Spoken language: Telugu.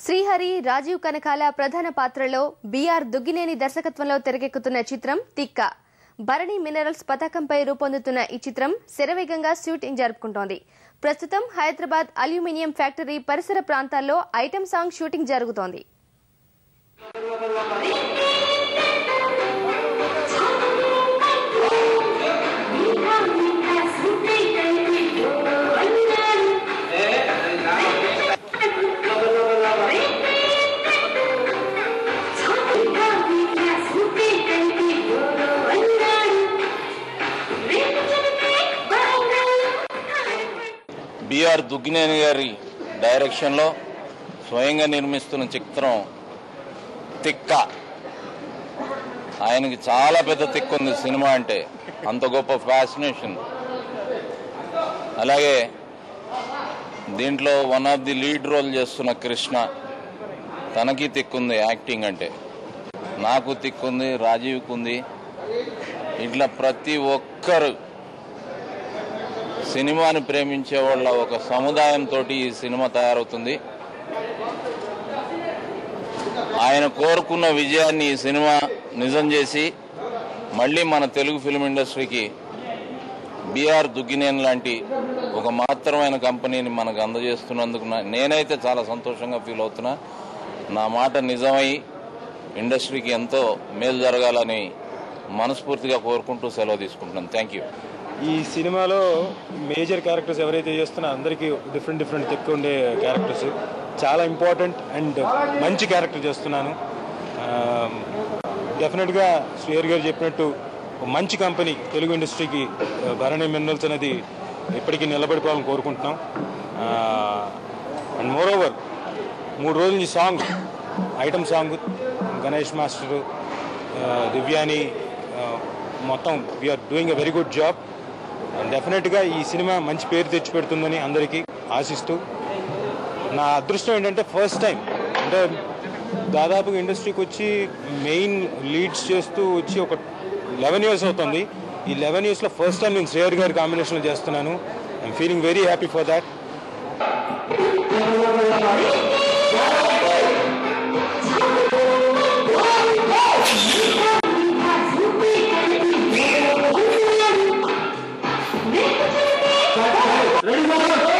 శ్రీహరి, రాజీవ్ కనకాల ప్రధాన పాత్రలో బిఆర్ దుగ్గినేని దర్శకత్వంలో తెరకెక్కుతున్న చిత్రం తిక్క. భరణి మినరల్స్ పతాకంపై రూపొందుతున్న ఈ చిత్రం శరవేగంగా షూటింగ్ జరుపుకుంటోంది. ప్రస్తుతం హైదరాబాద్ అల్యూమినియం ఫ్యాక్టరీ పరిసర ప్రాంతాల్లో ఐటెం సాంగ్ షూటింగ్ జరుగుతోంది. బిఆర్ దుగ్గినేని గారి డైరెక్షన్లో స్వయంగా నిర్మిస్తున్న చిత్రం తిక్క. ఆయనకి చాలా పెద్ద తిక్క ఉంది సినిమా అంటే, అంత గొప్ప ఫ్యాసినేషన్. అలాగే దీంట్లో one of the lead role చేస్తున్న కృష్ణ, తనకి తిక్కుంది యాక్టింగ్ అంటే. నాకు తిక్కుంది, రాజీవ్కి ఉంది. ఇట్లా ప్రతి ఒక్కరు సినిమాని ప్రేమించే వాళ్ళ ఒక సముదాయంతో ఈ సినిమా తయారవుతుంది. ఆయన కోరుకున్న విజయాన్ని ఈ సినిమా నిజం చేసి మళ్ళీ మన తెలుగు ఫిల్మ్ ఇండస్ట్రీకి బిఆర్ దుగ్గినేని లాంటి ఒక మహత్తరమైన కంపెనీని మనకు అందజేస్తున్నందుకు నేనైతే చాలా సంతోషంగా ఫీల్ అవుతున్నా. నా మాట నిజమై ఇండస్ట్రీకి ఎంతో మేలు జరగాలని మనస్ఫూర్తిగా కోరుకుంటూ సెలవు తీసుకుంటున్నాను. Thank you. ఈ సినిమాలో మేజర్ క్యారెక్టర్స్ ఎవరైతే చేస్తున్నా అందరికీ డిఫరెంట్ ఎక్కువ ఉండే క్యారెక్టర్స్. చాలా ఇంపార్టెంట్ అండ్ మంచి క్యారెక్టర్ చేస్తున్నాను. డెఫినెట్గా శ్రీహరి గారు చెప్పినట్టు మంచి కంపెనీ తెలుగు ఇండస్ట్రీకి భరణి మినరల్స్ అనేది ఇప్పటికీ నిలబడిపోవాలని కోరుకుంటున్నాం. అండ్ మోర్ ఓవర్ 3 రోజుల నుంచి song, item song, Ganesh master, Divyani, మొత్తం we are doing a very good job. డెఫినెట్గా ఈ సినిమా మంచి పేరు తెచ్చిపెడుతుందని అందరికీ ఆశిస్తూ, నా అదృష్టం ఏంటంటే ఫస్ట్ టైం అంటే దాదాపుగా ఇండస్ట్రీకి వచ్చి మెయిన్ లీడ్స్ చేస్తూ వచ్చి ఒక 11 years అవుతుంది. ఈ 11 yearsలో ఫస్ట్ టైం నేను శ్రీహరి గారి కాంబినేషన్లో చేస్తున్నాను. I'm feeling very happy for that. Ready,